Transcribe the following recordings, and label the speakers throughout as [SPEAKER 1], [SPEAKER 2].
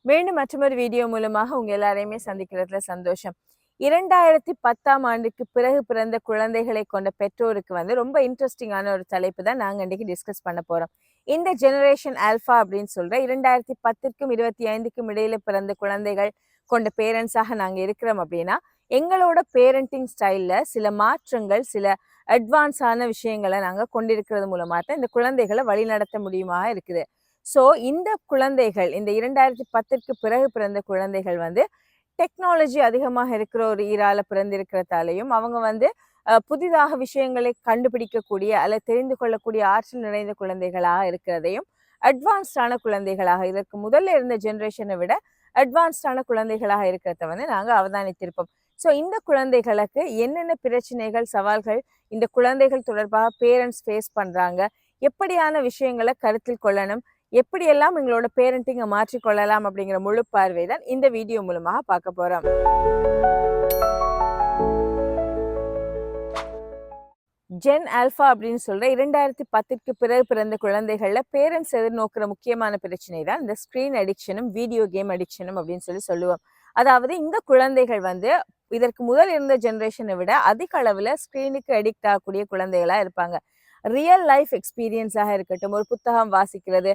[SPEAKER 1] மீண்டும் மற்றொரு வீடியோ மூலமாக உங்க எல்லாரையுமே சந்திக்கிறதுல சந்தோஷம். 2010ஆம் ஆண்டுக்கு பிறகு பிறந்த குழந்தைகளை கொண்ட பெற்றோருக்கு ரொம்ப இன்ட்ரெஸ்டிங்கான ஒரு தலைப்பு தான் நாங்க இன்னைக்கு டிஸ்கஸ் பண்ண போறோம். இந்த ஜெனரேஷன் ஆல்ஃபா அப்படின்னு சொல்ற 2010க்கும் 25க்கும் இடையில பிறந்த குழந்தைகள் கொண்ட பேரண்ட்ஸாக நாங்க இருக்கிறோம் அப்படின்னா, எங்களோட பேரண்டிங் ஸ்டைல்ல சில மாற்றங்கள், சில அட்வான்ஸான விஷயங்களை நாங்க கொண்டிருக்கிறது மூலமா தான் இந்த குழந்தைகளை வழிநடத்த முடியுமா இருக்குது. ஸோ இந்த குழந்தைகள் இந்த 2010ற்கு பிறகு பிறந்த குழந்தைகள் டெக்னாலஜி அதிகமாக இருக்கிற ஒரு ஈரால பிறந்திருக்கிறதாலையும் அவங்க புதிதாக விஷயங்களை கண்டுபிடிக்கக்கூடிய அல்லது தெரிந்து கொள்ளக்கூடிய ஆற்றல் நிறைந்த குழந்தைகளாக இருக்கிறதையும், அட்வான்ஸ்டான குழந்தைகளாக இதற்கு முதல்ல இருந்த ஜென்ரேஷனை விட அட்வான்ஸ்டான குழந்தைகளாக இருக்கிறத நாங்கள் அவதானித்திருப்போம். ஸோ இந்த குழந்தைகளுக்கு என்னென்ன பிரச்சனைகள், சவால்கள் இந்த குழந்தைகள் தொடர்பாக பேரண்ட்ஸ் ஃபேஸ் பண்றாங்க, எப்படியான விஷயங்களை கருத்தில் கொள்ளணும், எப்படியெல்லாம் எங்களோட பேரண்டிங்கை மாற்றிக்கொள்ளலாம் அப்படிங்கிற முழு பார்வை தான் இந்த வீடியோ மூலமாக பார்க்க போறோம். ஜென் ஆல்ஃபா அப்படின்னு சொல்ற 2010ற்கு பிறகு பிறந்த குழந்தைகள்ல பேரண்ட்ஸ் எதிர்நோக்கிற முக்கியமான பிரச்சனை தான் இந்த ஸ்கிரீன் அடிக்ஷனும் வீடியோ கேம் அடிக்ஷனும் அப்படின்னு சொல்லுவோம். அதாவது இந்த குழந்தைகள் இதற்கு முதல் இருந்த ஜெனரேஷனை விட அதிக அளவுல ஸ்கிரீனுக்கு அடிக்ட் ஆகக்கூடிய குழந்தைகளா இருப்பாங்க. ரியல் லைஃப் எக்ஸ்பீரியன்ஸாக இருக்கட்டும், ஒரு புத்தகம் வாசிக்கிறது,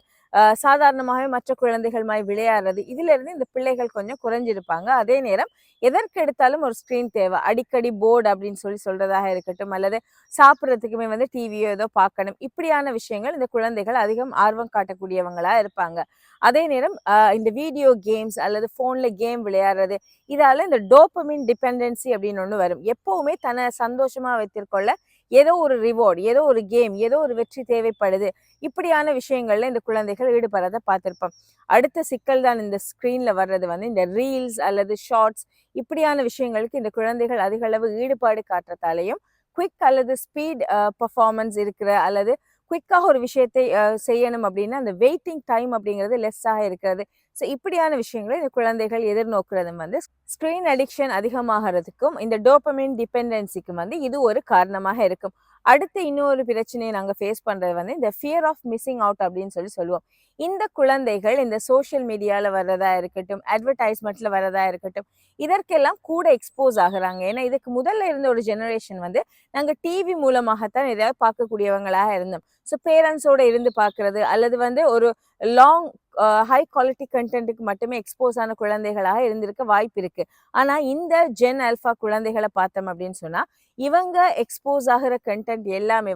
[SPEAKER 1] சாதாரணமாகவே மற்ற குழந்தைகள் மாதிரி விளையாடுறது, இதுல இருந்து இந்த பிள்ளைகள் கொஞ்சம் குறைஞ்சிருப்பாங்க. அதே நேரம் எதற்கு எடுத்தாலும் ஒரு ஸ்கிரீன் தேவை, அடிக்கடி போர்டு அப்படின்னு சொல்றதாக இருக்கட்டும், அல்லது சாப்பிட்றதுக்குமே டிவியோ ஏதோ பார்க்கணும், இப்படியான விஷயங்கள் இந்த குழந்தைகள் அதிகம் ஆர்வம் காட்டக்கூடியவங்களா இருப்பாங்க. அதே நேரம் இந்த வீடியோ கேம்ஸ் அல்லது போன்ல கேம் விளையாடுறது, இதால இந்த டோபமின் டிபெண்டன்சி அப்படின்னு ஒண்ணு வரும். எப்பவுமே தன்னை சந்தோஷமா வைத்திருக்கொள்ள ஏதோ ஒரு ரிவார்டு, ஏதோ ஒரு கேம், ஏதோ ஒரு வெற்றி தேவைப்படுது, இப்படியான விஷயங்கள்ல இந்த குழந்தைகள் ஈடுபடுறதை பார்த்திருப்போம். அடுத்த சிக்கல் தான் இந்த ஸ்கிரீன்ல வர்றது இந்த ரீல்ஸ் அல்லது ஷார்ட்ஸ், இப்படியான விஷயங்களுக்கு இந்த குழந்தைகள் அதிக அளவு ஈடுபாடு காட்டுறதாலையும், குவிக் அல்லது ஸ்பீட் பர்ஃபார்மன்ஸ் இருக்கிற அல்லது குவிக்காக ஒரு விஷயத்தை செய்யணும் அப்படின்னா அந்த வெயிட்டிங் டைம் அப்படிங்கிறது லெஸ்ஸாக இருக்கிறது. ஸோ இப்படியான விஷயங்களை இந்த குழந்தைகள் எதிர்நோக்குறதும் ஸ்கிரீன் அடிக்ஷன் அதிகமாகிறதுக்கும் இந்த டோபமின் டிபெண்டன்சிக்கும் இது ஒரு காரணமாக இருக்கும். அடுத்து இன்னொரு பிரச்சனையை நாங்கள் ஃபேஸ் பண்றது இந்த ஃபியர் ஆஃப் மிஸ்ஸிங் அவுட் அப்படின்னு சொல்லுவோம். இந்த குழந்தைகள் இந்த சோஷியல் மீடியாவில் வர்றதா இருக்கட்டும், அட்வர்டைஸ்மெண்ட்ல வர்றதா இருக்கட்டும், இதற்கெல்லாம் கூட எக்ஸ்போஸ் ஆகுறாங்க. ஏன்னா இதுக்கு முதல்ல இருந்த ஒரு ஜெனரேஷன் நாங்கள் டிவி மூலமாகத்தான் எதாவது பார்க்கக்கூடியவங்களாக இருந்தோம். ஸோ பேரண்ட்ஸோட இருந்து பார்க்கறது அல்லது ஒரு லாங் ஹை குவாலிட்டி கண்டென்ட்டுக்கு மட்டுமே எக்ஸ்போஸ் ஆன குழந்தைகளாக இருந்திருக்க வாய்ப்பு இருக்கு. ஆனா இந்த ஜென் ஆல்ஃபா குழந்தைகளை பார்த்தோம் அப்படின்னு சொன்னா, இவங்க எக்ஸ்போஸ் ஆகிற கண்டென்ட் எல்லாமே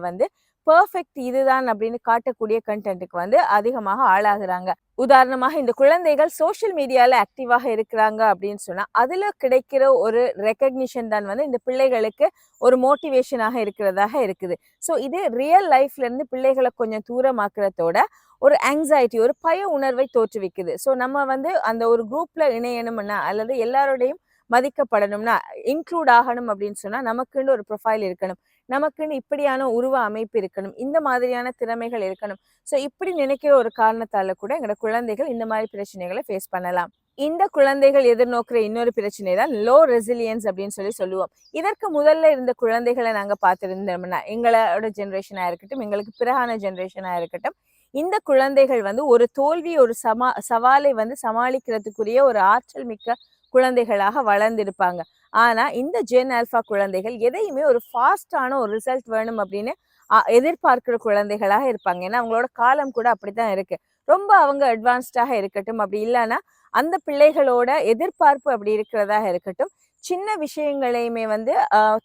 [SPEAKER 1] பெர்ஃபெக்ட் இதுதான் அப்படின்னு காட்டக்கூடிய கண்டென்ட்டுக்கு அதிகமாக ஆளாகிறாங்க. உதாரணமாக இந்த குழந்தைகள் சோஷியல் மீடியால ஆக்டிவாக இருக்கிறாங்க அப்படின்னு சொன்னா, அதுல கிடைக்கிற ஒரு ரெக்கக்னிஷன் தான் இந்த பிள்ளைகளுக்கு ஒரு மோட்டிவேஷனாக இருக்கிறதாக இருக்குது. ஸோ இது ரியல் லைஃப்ல இருந்து பிள்ளைகளை கொஞ்சம் தூரமாக்குறதோட ஒரு ஆங்ஸைட்டி, ஒரு பய உணர்வை தோற்றுவிக்குது. ஸோ நம்ம அந்த ஒரு குரூப்ல இணையணும்னா அல்லது எல்லாரோடையும் மதிக்கப்படணும்னா, இன்க்ளூட் ஆகணும் அப்படின்னு சொன்னா நமக்குன்னு ஒரு ப்ரொஃபைல் இருக்கணும், நமக்குன்னு இப்படியான உருவ அமைப்பு இருக்கணும், இந்த மாதிரியான திறமைகள் இருக்கணும். ஸோ இப்படி நினைக்கிற ஒரு காரணத்தால கூட எங்களோட குழந்தைகள் இந்த மாதிரி பிரச்சனைகளை ஃபேஸ் பண்ணலாம். இந்த குழந்தைகள் எதிர்நோக்கிற இன்னொரு பிரச்சனை தான் லோ ரெசிலியன்ஸ் அப்படின்னு சொல்லுவோம். இதற்கு முதல்ல இருந்த குழந்தைகளை நாங்க பார்த்திருந்தோம்னா, எங்களோட ஜென்ரேஷனா இருக்கட்டும், எங்களுக்கு பிறகான ஜென்ரேஷனா இருக்கட்டும், இந்த குழந்தைகள் ஒரு தோல்வி, ஒரு சவாலை சமாளிக்கிறதுக்குரிய ஒரு ஆற்றல் மிக்க குழந்தைகளாக வளர்ந்திருப்பாங்க. ஆனா இந்த ஜென் ஆல்ஃபா குழந்தைகள் எதையுமே ஒரு ஃபாஸ்டான ஒரு ரிசல்ட் வேணும் அப்படின்னு எதிர்பார்க்கிற குழந்தைகளாக இருப்பாங்க. ஏன்னா அவங்களோட காலம் கூட அப்படித்தான் இருக்கு. ரொம்ப அவங்க அட்வான்ஸ்டாக இருக்கட்டும், அப்படி இல்லைன்னா அந்த பிள்ளைகளோட எதிர்பார்ப்பு அப்படி இருக்கிறதாக இருக்கட்டும், சின்ன விஷயங்களையுமே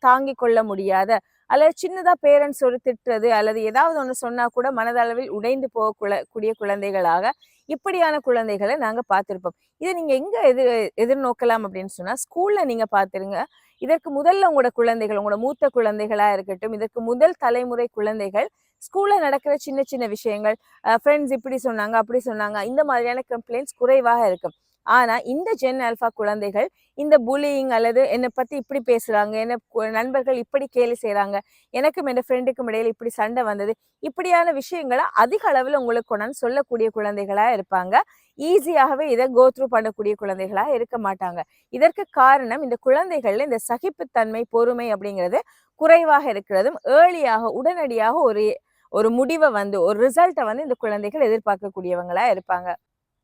[SPEAKER 1] தாங்கி கொள்ள முடியாத அல்லது சின்னதா பேரண்ட்ஸ் ஒரு திட்டுறது அல்லது ஏதாவது ஒன்று சொன்னா கூட மனதளவில் உடைந்து போகக்கூடிய குழந்தைகளாக இப்படியான குழந்தைகளை நாங்க பார்த்திருப்போம். இதை நீங்க எங்க எதிர்நோக்கலாம் அப்படின்னு சொன்னா, ஸ்கூல்ல நீங்க பார்த்துருங்க. இதற்கு முதல்ல உங்களோட குழந்தைகள், உங்களோட மூத்த குழந்தைகளா இருக்கட்டும், இதற்கு முதல் தலைமுறை குழந்தைகள் ஸ்கூல்ல நடக்கிற சின்ன சின்ன விஷயங்கள், ஃப்ரெண்ட்ஸ் இப்படி சொன்னாங்க, அப்படி சொன்னாங்க, இந்த மாதிரியான கம்ப்ளைண்ட்ஸ் குறைவாக இருக்கும். ஆனா இந்த ஜென் ஆல்ஃபா குழந்தைகள் இந்த புலியிங் அல்லது என்னை பத்தி இப்படி பேசுறாங்க, என்ன நண்பர்கள் இப்படி கேலி செய்யறாங்க, எனக்கும் என் ஃப்ரெண்டுக்கும் இடையில இப்படி சண்டை வந்தது, இப்படியான விஷயங்களை அதிக அளவில் உங்களுக்கு கொண்டாந்து சொல்லக்கூடிய குழந்தைகளா இருப்பாங்க. ஈஸியாகவே இதை கோ த்ரூ பண்ணக்கூடிய குழந்தைகளா இருக்க மாட்டாங்க. இதற்கு காரணம் இந்த குழந்தைகள்ல இந்த சகிப்புத்தன்மை, பொறுமை அப்படிங்கிறது குறைவாக இருக்கிறதும், ஏர்லியாக உடனடியாக ஒரு முடிவை ஒரு ரிசல்ட்டை இந்த குழந்தைகள் எதிர்பார்க்கக்கூடியவங்களா இருப்பாங்க.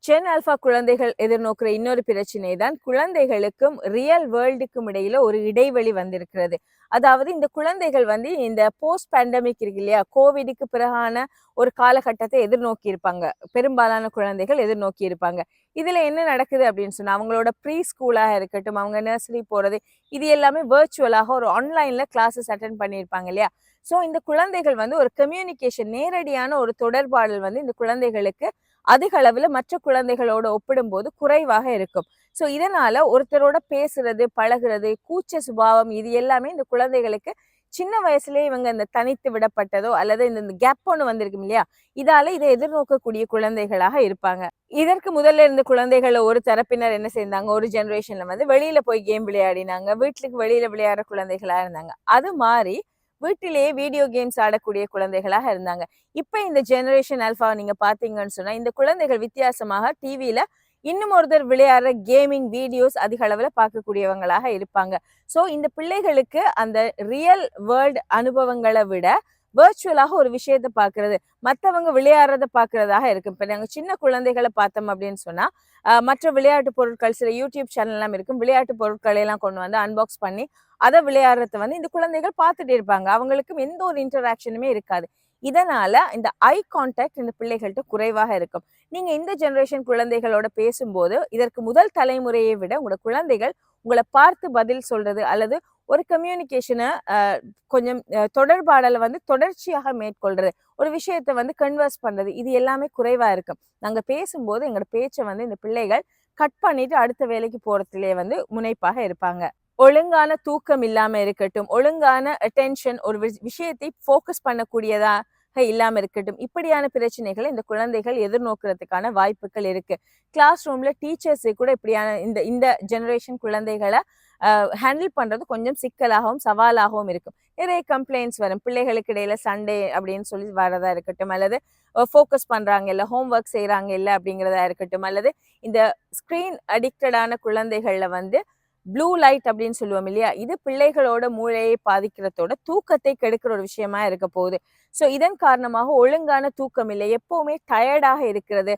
[SPEAKER 1] ஜென் ஆல்பா குழந்தைகள் எதிர்நோக்கிற இன்னொரு பிரச்சனை தான் குழந்தைகளுக்கும் ரியல் வேர்ல்டுக்கும் இடையில ஒரு இடைவெளி வந்திருக்கிறது. அதாவது இந்த குழந்தைகள் வந்து இந்த போஸ்ட் பேண்டமிக் இருக்கு இல்லையா, கோவிடுக்கு பிறகான ஒரு காலகட்டத்தை எதிர்நோக்கி இருப்பாங்க. பெரும்பாலான குழந்தைகள் எதிர்நோக்கி இருப்பாங்க. இதுல என்ன நடக்குது அப்படின்னு சொன்னா, அவங்களோட ப்ரீ ஸ்கூலாக இருக்கட்டும், அவங்க நர்சரி போறது, இது எல்லாமே வெர்ச்சுவலாக ஒரு ஆன்லைன்ல கிளாஸஸ் அட்டென்ட் பண்ணியிருப்பாங்க இல்லையா. ஸோ இந்த குழந்தைகள் வந்து ஒரு கம்யூனிகேஷன், நேரடியான ஒரு தொடர்பாடல் வந்து இந்த குழந்தைகளுக்கு அதிக அளவுல மற்ற குழந்தைகளோட ஒப்பிடும்போது குறைவாக இருக்கும். ஸோ இதனால ஒருத்தரோட பேசுறது, பழகுறது, கூச்ச சுபாவம், இது எல்லாமே இந்த குழந்தைகளுக்கு சின்ன வயசுலயே இவங்க இந்த தனித்து விடப்பட்டதோ அல்லது இந்த கேப் ஒன்று வந்திருக்கும் இல்லையா, இதால இதை எதிர்நோக்கக்கூடிய குழந்தைகளாக இருப்பாங்க. இதற்கு முதல்ல இருந்த குழந்தைகள் ஒரு தரப்பினர் என்ன செய்தாங்க, ஒரு ஜெனரேஷன்ல வந்து வெளியில போய் கேம் விளையாடினாங்க, வீட்டுக்கு வெளியில விளையாடுற குழந்தைகளா இருந்தாங்க. அது மாறி வீட்டிலேயே வீடியோ கேம்ஸ் ஆடக்கூடிய குழந்தைகளாக இருந்தாங்க. இப்ப இந்த ஜெனரேஷன் ஆல்பா நீங்க பாத்தீங்கன்னு சொன்னா, இந்த குழந்தைகள் வித்தியாசமாக டிவியில இன்னும் ஒருத்தர் விளையாடுற கேமிங் வீடியோஸ் அதிக அளவுல பார்க்கக்கூடியவங்களாக இருப்பாங்க. சோ இந்த பிள்ளைகளுக்கு அந்த ரியல் வேர்ல்ட் அனுபவங்களை விட வெர்ச்சுவலாக ஒரு விஷயத்த பாக்குறது, மத்தவங்க விளையாடுறத பாக்குறதாக இருக்கு. இப்ப நாங்க சின்ன குழந்தைகளை பார்த்தோம் அப்படின்னு சொன்னா, மற்ற விளையாட்டு பொருட்கள், சில யூடியூப் சேனல் எல்லாம் இருக்கும், விளையாட்டு பொருட்களை எல்லாம் கொண்டு வந்து அன்பாக்ஸ் பண்ணி அதை விளையாடுறத வந்து இந்த குழந்தைகள் பார்த்துட்டு இருப்பாங்க. அவங்களுக்கும் எந்த ஒரு இன்டராக்ஷனுமே இருக்காது. இதனால இந்த ஐ கான்டாக்ட் இந்த பிள்ளைகள்ட்ட குறைவாக இருக்கும். நீங்க இந்த ஜெனரேஷன் குழந்தைகளோட பேசும்போது, இதற்கு முதல் தலைமுறையை விட உங்களோட குழந்தைகள் உங்களை பார்த்து பதில் சொல்றது அல்லது ஒரு கம்யூனிகேஷனை கொஞ்சம் தொடர்பாடலை வந்து தொடர்ச்சியாக மேற்கொள்றது, ஒரு விஷயத்த வந்து கன்வர்ஸ் பண்றது, இது எல்லாமே குறைவா இருக்கும். நாங்க பேசும்போது எங்களோட பேச்சை வந்து இந்த பிள்ளைகள் கட் பண்ணிட்டு அடுத்த வேலைக்கு போறதுலயே வந்து முனைப்பாக இருப்பாங்க. ஒழுங்கான தூக்கம் இல்லாம இருக்கட்டும், ஒழுங்கான அட்டென்ஷன், ஒரு விஷயத்தை ஃபோக்கஸ் பண்ணக்கூடியதாக இல்லாம இருக்கட்டும், இப்படியான பிரச்சனைகளை இந்த குழந்தைகள் எதிர்நோக்கிறதுக்கான வாய்ப்புகள் இருக்கு. கிளாஸ் ரூம்ல டீச்சர்ஸ் கூட இப்படியான இந்த இந்த ஜெனரேஷன் குழந்தைகளை ஹேண்டில் பண்றது கொஞ்சம் சிக்கலாகவும் சவாலாகவும் இருக்கும். நிறைய கம்ப்ளைண்ட்ஸ் வரும், பிள்ளைகளுக்கு இடையில சண்டே அப்படின்னு சொல்லி வரதா இருக்கட்டும், அல்லது ஃபோக்கஸ் பண்றாங்க இல்ல, ஹோம் ஒர்க் செய்யறாங்க இல்ல அப்படிங்கிறதா இருக்கட்டும், அல்லது இந்த ஸ்கிரீன் அடிக்டடான குழந்தைகள்ல வந்து ப்ளூ லைட் அப்படின்னு சொல்லுவோம் இல்லையா, இது பிள்ளைகளோட மூளையை பாதிக்கிறதோட தூக்கத்தை கெடுக்கிற ஒரு விஷயமா இருக்க போகுது. ஸோ இதன் காரணமாக ஒழுங்கான தூக்கம் இல்லை, எப்பவுமே டயர்டாக இருக்கிறது,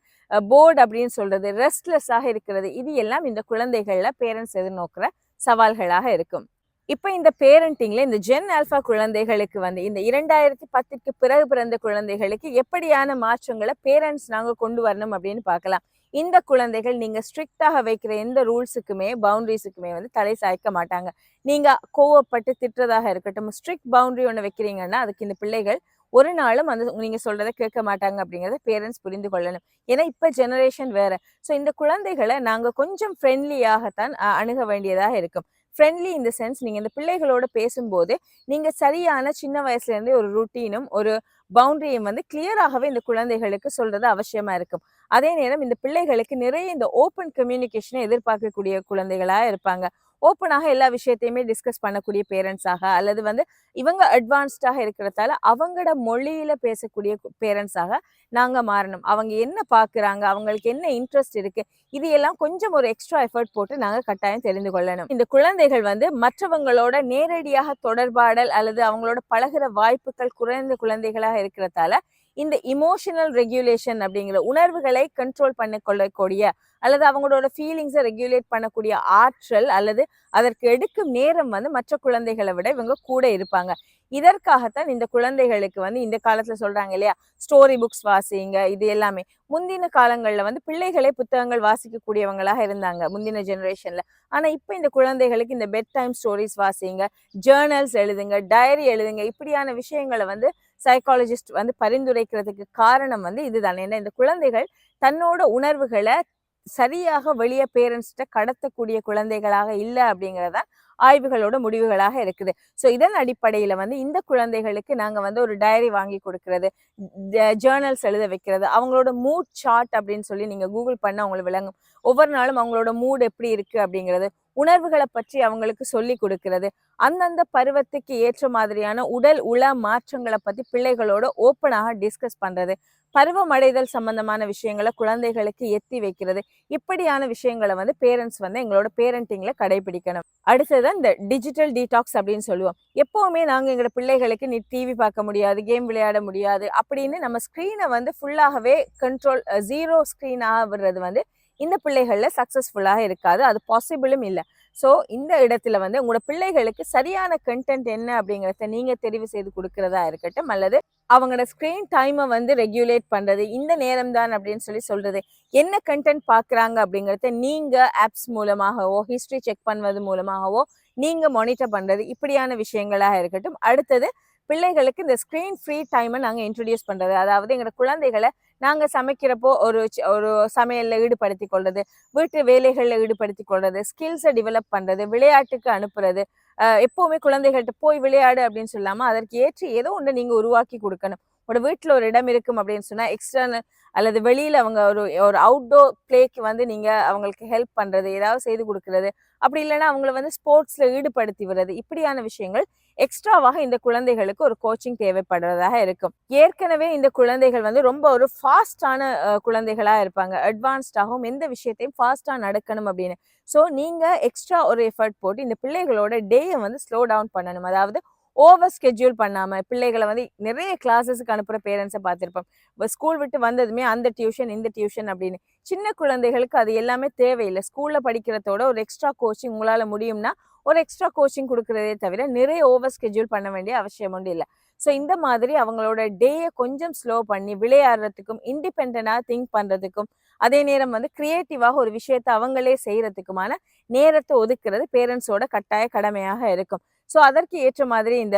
[SPEAKER 1] போர்டு அப்படின்னு சொல்றது, ரெஸ்ட்லெஸ்ஸாக இருக்கிறது, இது எல்லாம் இந்த குழந்தைகள்ல பேரண்ட்ஸ் எதிர்நோக்கிற சவால்களாக இருக்கும். இப்ப இந்த பேரண்டிங்ல இந்த ஜென் ஆல்பா குழந்தைகளுக்கு வந்து இந்த 2010க்கு பிறகு பிறந்த குழந்தைகளுக்கு எப்படியான மாற்றங்களை பேரண்ட்ஸ் நாங்க கொண்டு வரணும் அப்படின்னு பார்க்கலாம். இந்த குழந்தைகள் நீங்க ஸ்ட்ரிக்டாக வைக்கிற எந்த ரூல்ஸுக்குமே பவுண்டரிஸுக்குமே வந்து தலை சாய்க்க மாட்டாங்க. நீங்க கோவப்பட்டு திட்டுறதாக இருக்கட்டும், ஸ்ட்ரிக்ட் பவுண்டரி ஒன்று வைக்கிறீங்கன்னா அதுக்கு இந்த பிள்ளைகள் ஒரு நாளும் அந்த நீங்க சொல்றதை கேட்க மாட்டாங்க அப்படிங்கறத பேரண்ட்ஸ் புரிந்து கொள்ளணும். ஏன்னா இப்ப ஜெனரேஷன் வேற. ஸோ இந்த குழந்தைகளை நாங்க கொஞ்சம் ஃப்ரெண்ட்லியாகத்தான் அணுக வேண்டியதாக இருக்கும். ஃப்ரெண்ட்லி இந்த சென்ஸ், நீங்க இந்த பிள்ளைகளோட பேசும்போது நீங்க சரியான சின்ன வயசுல இருந்தே ஒரு ருட்டீனும் ஒரு பவுண்டரியும் வந்து கிளியராகவே இந்த குழந்தைகளுக்கு சொல்றது அவசியமா இருக்கும். அதே நேரம் இந்த பிள்ளைகளுக்கு நிறைய இந்த ஓப்பன் கம்யூனிகேஷனை எதிர்பார்க்கக்கூடிய குழந்தைகளா இருப்பாங்க. ஓப்பனாக எல்லா விஷயத்தையுமே டிஸ்கஸ் பண்ணக்கூடிய பேரண்ட்ஸாக, அல்லது வந்து இவங்க அட்வான்ஸ்டாக இருக்கிறதால அவங்களோட மொழியில பேசக்கூடிய பேரண்ட்ஸாக நாங்க மாறணும். அவங்க என்ன பாக்குறாங்க, அவங்களுக்கு என்ன இன்ட்ரெஸ்ட் இருக்கு, இது எல்லாம் கொஞ்சம் ஒரு எக்ஸ்ட்ரா எஃபர்ட் போட்டு நாங்க கட்டாயம் தெரிந்து கொள்ளணும். இந்த குழந்தைகள் வந்து மற்றவங்களோட நேரடியாக தொடர்பாடல் அல்லது அவங்களோட பழகுற வாய்ப்புகள் குறைந்த குழந்தைகளாக இருக்கிறதால இந்த இமோஷனல் ரெகுலேஷன் அப்படிங்கிற உணர்வுகளை கண்ட்ரோல் பண்ண கொள்ளக்கூடிய அல்லது அவங்களோட ஃபீலிங்ஸை ரெகுலேட் பண்ணக்கூடிய ஆற்றல் அல்லது அதற்கு எடுக்கும் நேரம் வந்து மற்ற குழந்தைகளை விட இவங்க கூட இருப்பாங்க. இதற்காகத்தான் இந்த குழந்தைகளுக்கு வந்து இந்த காலத்துல சொல்றாங்க இல்லையா, ஸ்டோரி புக்ஸ் வாசிங்க, இது எல்லாமே. முந்தின காலங்கள்ல வந்து பிள்ளைகளே புத்தகங்கள் வாசிக்க கூடியவங்களாக இருந்தாங்க முந்தின ஜெனரேஷன்ல. ஆனா இப்ப இந்த குழந்தைகளுக்கு இந்த பெட் டைம் ஸ்டோரிஸ் வாசிங்க, ஜேர்னல்ஸ் எழுதுங்க, டைரி எழுதுங்க, இப்படியான விஷயங்களை வந்து சைக்காலஜிஸ்ட் வந்து பரிந்துரைக்கிறதுக்கு காரணம் வந்து இதுதான். ஏன்னா இந்த குழந்தைகள் தன்னோட உணர்வுகளை சரியாக வெளியே பேரண்ட்ஸ்கிட்ட கடத்தக்கூடிய குழந்தைகளாக இல்லை அப்படிங்கிறதான் ஆய்வுகளோட முடிவுகளாக இருக்குது. ஸோ இதன் அடிப்படையில வந்து இந்த குழந்தைகளுக்கு நாங்க வந்து ஒரு டைரி வாங்கி கொடுக்கறது, ஜேர்னல்ஸ் எழுத வைக்கிறது, அவங்களோட மூட் சார்ட் அப்படின்னு சொல்லி நீங்க கூகுள் பண்ண அவங்களுக்கு விளங்கும். ஒவ்வொரு நாளும் அவங்களோட மூட் எப்படி இருக்கு அப்படிங்கிறது, உணர்வுகளை பற்றி அவங்களுக்கு சொல்லி கொடுக்கிறது, அந்தந்த பருவத்துக்கு ஏற்ற மாதிரியான உடல் உள மாற்றங்களை பத்தி பிள்ளைகளோட ஓப்பனாக டிஸ்கஸ் பண்றது, பருவமடைதல் சம்பந்தமான விஷயங்களை குழந்தைகளுக்கு எத்தி வைக்கிறது, இப்படியான விஷயங்களை வந்து பேரண்ட்ஸ் வந்து எங்களோட பேரண்டிங்ல கடைபிடிக்கணும். அடுத்தது இந்த டிஜிட்டல் டீடாக்ஸ் அப்படின்னு சொல்லுவோம். எப்பவுமே நாங்க எங்களோட பிள்ளைகளுக்கு நீ டிவி பார்க்க முடியாது, கேம் விளையாட முடியாது அப்படின்னு நம்ம ஸ்கிரீனை வந்து ஃபுல்லாகவே கண்ட்ரோல் ஜீரோ ஸ்கிரீனாக விடுறது வந்து இந்த பிள்ளைகள்ல சக்சஸ்ஃபுல்லாக இருக்காது, அது பாசிபிளும் இல்லை. ஸோ இந்த இடத்துல வந்து உங்களோட பிள்ளைகளுக்கு சரியான கண்டென்ட் என்ன அப்படிங்கிறத நீங்க தெரிவு செய்து கொடுக்கறதா இருக்கட்டும், அல்லது அவங்களோட ஸ்கிரீன் டைமை வந்து ரெகுலேட் பண்றது, இந்த நேரம் தான் அப்படின்னு சொல்றது, என்ன கண்டென்ட் பார்க்குறாங்க அப்படிங்கிறத நீங்க ஆப்ஸ் மூலமாகவோ ஹிஸ்டரி செக் பண்ணுவது மூலமாகவோ நீங்க மானிட்டர் பண்றது, இப்படியான விஷயங்களாக இருக்கட்டும். அடுத்தது பிள்ளைகளுக்கு இந்த ஸ்கிரீன் ஃப்ரீ டைமை நாங்கள் இன்ட்ரடியூஸ் பண்றது, அதாவது எங்களோட குழந்தைகளை நாங்கள் சமைக்கிறப்போ ஒரு சமையலில் ஈடுபடுத்தி கொள்வது, வீட்டு வேலைகளில் ஈடுபடுத்தி கொள்வது, ஸ்கில்ஸை டெவலப் பண்ணுறது, விளையாட்டுக்கு அனுப்புறது. எப்போவுமே குழந்தைகள்கிட்ட போய் விளையாடு அப்படின்னு சொல்லாமல் அதற்கு ஏற்ற ஏதோ ஒன்று நீங்கள் உருவாக்கி கொடுக்கணும். உங்களோட வீட்டில் ஒரு இடம் இருக்கும் அப்படின்னு சொன்னால் எக்ஸ்டர்னல் அல்லது வெளியில் அவங்க ஒரு அவுட்டோர் பிளேக்கு வந்து நீங்கள் அவங்களுக்கு ஹெல்ப் பண்ணுறது, ஏதாவது செய்து கொடுக்கறது, அப்படி இல்லைன்னா அவங்கள வந்து ஸ்போர்ட்ஸில் ஈடுபடுத்தி விடுறது, இப்படியான விஷயங்கள் எக்ஸ்ட்ராவாக இந்த குழந்தைகளுக்கு ஒரு கோச்சிங் தேவைப்படுறதாக இருக்கும். ஏற்கனவே இந்த குழந்தைகள் வந்து ரொம்ப ஒரு ஃபாஸ்டான குழந்தைகளா இருப்பாங்க, அட்வான்ஸ்டாகவும் எந்த விஷயத்தையும் ஃபாஸ்டா நடக்கணும் அப்படின்னு. ஸோ நீங்க எக்ஸ்ட்ரா ஒரு எஃபர்ட் போட்டு இந்த பிள்ளைகளோட டேயை வந்து ஸ்லோ டவுன் பண்ணணும். அதாவது ஓவர் ஸ்கெட்யூல் பண்ணாம பிள்ளைகளை வந்து நிறைய கிளாஸஸுக்கு அனுப்புற பேரண்ட்ஸை பார்த்துருப்போம். ஸ்கூல் விட்டு வந்ததுமே அந்த டியூஷன் இந்த டியூஷன் அப்படின்னு. சின்ன குழந்தைகளுக்கு அது எல்லாமே தேவையில்லை. ஸ்கூல்ல படிக்கிறதோட ஒரு எக்ஸ்ட்ரா கோச்சிங் உங்களால முடியும்னா ஒரு எக்ஸ்ட்ரா கோச்சிங் கொடுக்கறதே தவிர நிறைய ஓவர் ஸ்கெட்யூல் பண்ண வேண்டிய அவசியம் ஒன்றும் இல்லை. ஸோ இந்த மாதிரி அவங்களோட டேயை கொஞ்சம் ஸ்லோ பண்ணி விளையாடுறதுக்கும் இண்டிபெண்டாக திங்க் பண்றதுக்கும் அதே நேரம் வந்து கிரியேட்டிவாக ஒரு விஷயத்தை அவங்களே செய்யறதுக்குமான நேரத்தை ஒதுக்குறது பேரண்ட்ஸோட கட்டாய கடமையாக இருக்கும். ஸோ அதற்கு ஏற்ற மாதிரி இந்த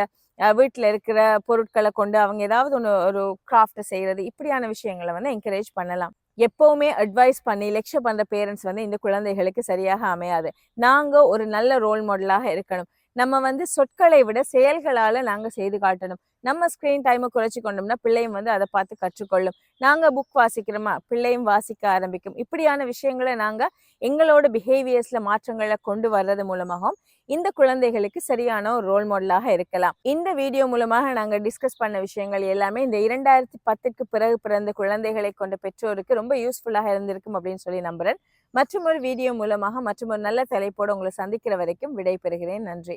[SPEAKER 1] வீட்டில் இருக்கிற பொருட்களை கொண்டு அவங்க ஏதாவது ஒன்று ஒரு கிராஃப்டை செய்யறது, இப்படியான விஷயங்களை வந்து என்கரேஜ் பண்ணலாம். எப்பவுமே அட்வைஸ் பண்ணி லெக்சர் பண்ற பேரண்ட்ஸ் வந்து இந்த குழந்தைகளுக்கு சரியாக அமையாது. நாங்க ஒரு நல்ல ரோல் மாடலாக இருக்கணும். நம்ம வந்து சொற்களை விட செயல்களால நாங்க செய்து காட்டணும். நம்ம ஸ்கிரீன் டைமை குறைச்சி கொண்டோம்னா பிள்ளையும் வந்து அதை பார்த்து கற்றுக்கொள்ளும். நாங்க புக் வாசிக்கிறோமா பிள்ளையும் வாசிக்க ஆரம்பிக்கும். இப்படியான விஷயங்களை நாங்க எங்களோட பிஹேவியர்ஸ்ல மாற்றங்களை கொண்டு வர்றது மூலமாகவும் இந்த குழந்தைகளுக்கு சரியான ஒரு ரோல் மாடலாக இருக்கலாம். இந்த வீடியோ மூலமாக நாங்க டிஸ்கஸ் பண்ண விஷயங்கள் எல்லாமே இந்த 2010க்கு பிறகு பிறந்த குழந்தைகளை கொண்ட பெற்றோருக்கு ரொம்ப யூஸ்ஃபுல்லாக இருந்திருக்கும் அப்படின்னு சொல்லி நம்புறேன். மற்றும் ஒரு வீடியோ மூலமாக மற்றும் ஒரு நல்ல தலைப்போடு உங்களை சந்திக்கிற வரைக்கும் விடை பெறுகிறேன். நன்றி.